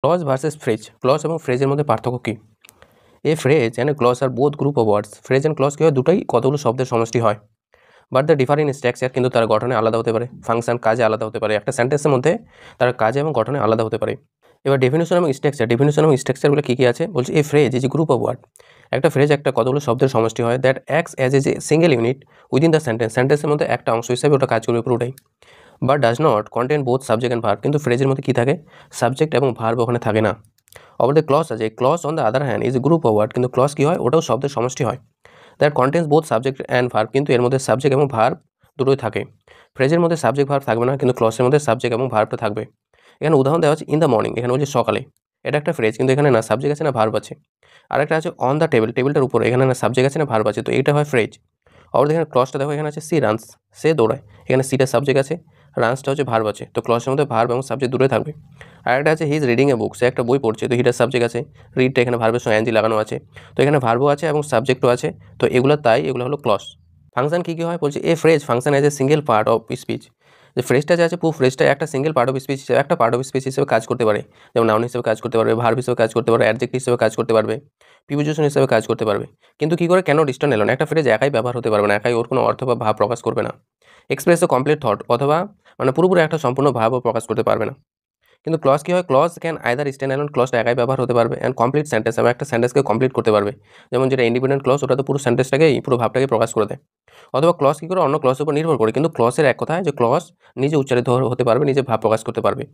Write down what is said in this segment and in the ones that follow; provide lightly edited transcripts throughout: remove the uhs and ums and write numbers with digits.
Clause versus phrase, clause এবং ফ্রেজের মধ্যে পার্থক্য কী? A phrase and clause are both group of words. Phrase and clause কী হয়, দুটোই কতগুলো শব্দের সমষ্টি হয়, but they differ in structure, কিন্তু তার গঠনে আলাদা হতে পারে, ফাংশন কাজে আলাদা হতে পারে, একটা সেন্টেন্সের মধ্যে তার কাজে এবং গঠনে আলাদা হতে পারে। এবার ডেফিনেশন এবং স্ট্রাকচারগুলো কী কী আছে বলছে, a phrase is a group of word. একটা ফ্রেজ একটা কতগুলো শব্দের সমষ্টি হয়, that acts as a single unit within the sentence, সেন্টেন্সের মধ্যে একটা অংশ হিসাবে ওটা কাজ করবে পুরোটাই। But does not contain both subject and verb, কিন্তু ফ্রেজের মধ্যে কী থাকে, সাবজেক্ট এবং ভার্ব ওখানে থাকে না। ওভার দ্য ক্লজ আছে, clause on the other hand is a group of word, কিন্তু ক্লজ কী হয়, ওটাও শব্দের সমষ্টি হয়, that contains both subject and verb, কিন্তু এর মধ্যে সাবজেক্ট এবং ভার্ব দুটোই থাকে। ফ্রেজের মধ্যে সাবজেক্ট ভার্ব থাকবে না, কিন্তু ক্লজের মধ্যে সাবজেক্ট এবং ভার্বটা থাকবে। এখানে উদাহরণ দেওয়া আছে ইন দ্য মর্নিং, এখানে বলছে সকালে, এটা একটা ফ্রেজ, কিন্তু এখানে না সাবজেক্ট আছে না ভার্ব আছে। আরেকটা আছে অন দ্য টেবিল, টেবিলটার উপরে, এখানে না সাবজেক্ট আছে না ভার্ব আছে, তো এইটা হয় ফ্রেজ। আবার এখানে ক্লজটা দেখো, এখানে আছে সি রানস, সে দৌড়ায়, এখানে সিটা সাবজেক্ট আছে, রানসটা হচ্ছে ভার্ব আছে, তো ক্লজের মধ্যে ভার্ব এবং সাবজেক্ট দুটোই থাকবে। আরেকটা আছে হি ইজ রিডিং এ বুক, সে একটা বই পড়ছে, তো হিটার সাবজেক্ট আছে, রিডটা এখানে ভার্বের সঙ্গে এনজি লাগানো আছে, তো এখানে ভার্বও আছে এবং সাবজেক্টও আছে, তো এগুলো তাই এগুলো হলো ক্লজ। ফাংশন কী কী হয় বলছে, a phrase function as a single part of speech, যে ফ্রেজটা যে আছে পুরো ফ্রেজটা একটা সিঙ্গেল পার্ট অফ স্পিচ হিসেবে, একটা পার্ট অফ স্পিচ হিসেবে কাজ করতে পারে, যেমন নাউন হিসেবে কাজ করতে পারবে, ভার্ব হিসেবে কাজ করতে পারবে, অ্যাডজেক্টিভ হিসেবে কাজ করতে পারবে, প্রিপোজিশন হিসেবে কাজ করতে পারবে। কিন্তু কী করে, কেন ডিস্টার্ন এলো না, একটা ফ্রেজ একাই ব্যবহার হতে পারবে না, একাই ওর কোনো অর্থ বা ভাব প্রকাশ করবে না, এক্সপ্রেস এ কমপ্লিট থট, অথবা মানে পুরোপুরি একটা সম্পূর্ণ ভাবও প্রকাশ করতে পারবে না। কিন্তু ক্লজ কী হয়, clause can either stand alone, ক্লজটা একাই ব্যবহার হতে পারবে, অ্যান্ড কমপ্লিট সেন্টেন্স, এবং একটা সেন্টেন্সকে কমপ্লিট করতে পারবে, যেমন যেটা ইন্ডিপেন্ডেন্ট ক্লজ, ওটা তো পুরো সেন্টেন্সটাকেই পুরো ভাবটাকে প্রকাশ করে দেয়। অথবা ক্লজ কী করে, অন্য ক্লজের উপর নির্ভর করে, কিন্তু ক্লজের এক কথায় যে ক্লজ নিজে উচ্চারিত হতে পারবে, নিজে ভাব প্রকাশ করতে পারবে।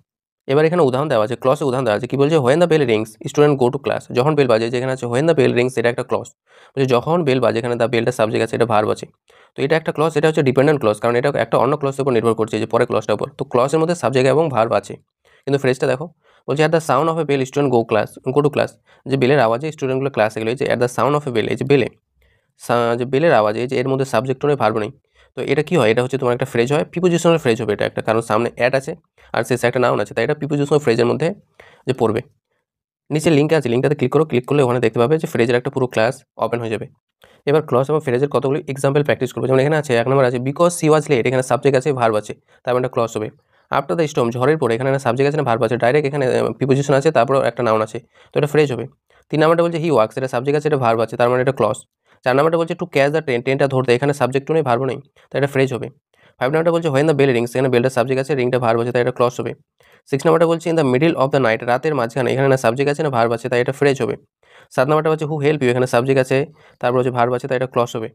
এবার এখানে উদাহরণ দেওয়া আছে, ক্লজের উদাহরণ দেওয়া আছে, কি বলছে, when the bell rings student go to class, যখন বেল বাজে, যেখানে আছে হোয়েন দ্য বেল রিংস, এটা একটা ক্লজ, বলছে যখন বেল বাজে, এখানে দ্য বেলটা সাবজেক্ট আছে, এটা ভার্ব আছে, তো এটা একটা ক্লজ, এটা হচ্ছে ডিপেন্ডেন্ট ক্লজ, কারণ এটা একটা অন্য ক্লজের উপর নির্ভর করছে, যে পরে ক্লজটার উপর, তো ক্লজের মধ্যে সাবজেক্ট এবং ভার্ব আছে। কিন্তু ফ্রেজটা দেখো, বলছে at the sound of a bell student go to class, যে বেলের আওয়াজে স্টুডেন্টগুলো ক্লাসে গেলো, এই যে at the sound of a bell, এই যে বেলে যে বেলের আওয়াজে, এই যে এর মধ্যে সাবজেক্টও নেই ভার্ব নেই, তো এটা কি হয়, এটা হচ্ছে তোমার একটা ফ্রেজ হয়, প্রিপোজিশনাল ফ্রেজ হবে এটা একটা, কারণ সামনে অ্যাড আছে আর শেষে একটা নাউন আছে, তাই এটা প্রিপোজিশনাল ফ্রেজের মধ্যে যে পড়বে। নিচে লিঙ্ক আছে, লিঙ্কটাতে ক্লিক করো, ক্লিক করলে ওখানে দেখতে পাবে যে ফ্রেজের একটা পুরো ক্লাস ওপেন হয়ে যাবে। এবার ক্লজ এবং ফ্রেজের কতগুলি এক্সাম্পল প্র্যাকটিস করবো, যেমন এখানে আছে এক নম্বর আছে বিকজ সি ওয়াজ লেট, এখানে সাবজেক্ট আছে ভার্ব আছে, তার মানে একটা ক্লজ হবে। আফটার দ্য স্টর্ম, ঝড়ের পরে, এখানে সাবজেক্ট আছে না ভার্ব আছে, ডাইরেক্ট এখানে প্রিপোজিশন আছে, তারপর একটা নাউন আছে, তো এটা ফ্রেজ হবে। 3 নাম্বারটা বলছে হি ওয়ার্কস, এটা সাবজেক্ট আছে, এটা ভার্ব আছে, তার মানে এটা ক্লজ। 4 নাম্বারটা বলছে টু ক্যাচ দ্য ট্রেন, ট্রেনটা ধরতে, এখানে সাবজেক্টও নেই ভার্ব নেই, তাই এটা ফ্রেজ হবে। 5 নাম্বারটা বলছে হোয়েন দ্য বেল রিংস, এখানে বেলটা সাবজেক্ট আছে, রিংটা ভার্ব আছে, তাই এটা ক্লজ হবে। 6 নাম্বারটা বলছে in the middle of the night, রাতের মাঝখানে, এখানে না সাবজেক্ট আছে না ভার্ব আছে, তাই এটা ফ্রেজ হবে। 7 নাম্বারটা হচ্ছে হু হেল্প ইউ, এখানে সাবজেক্ট আছে, তারপর হচ্ছে ভার্ব আছে, তাই এটা ক্লজ হবে।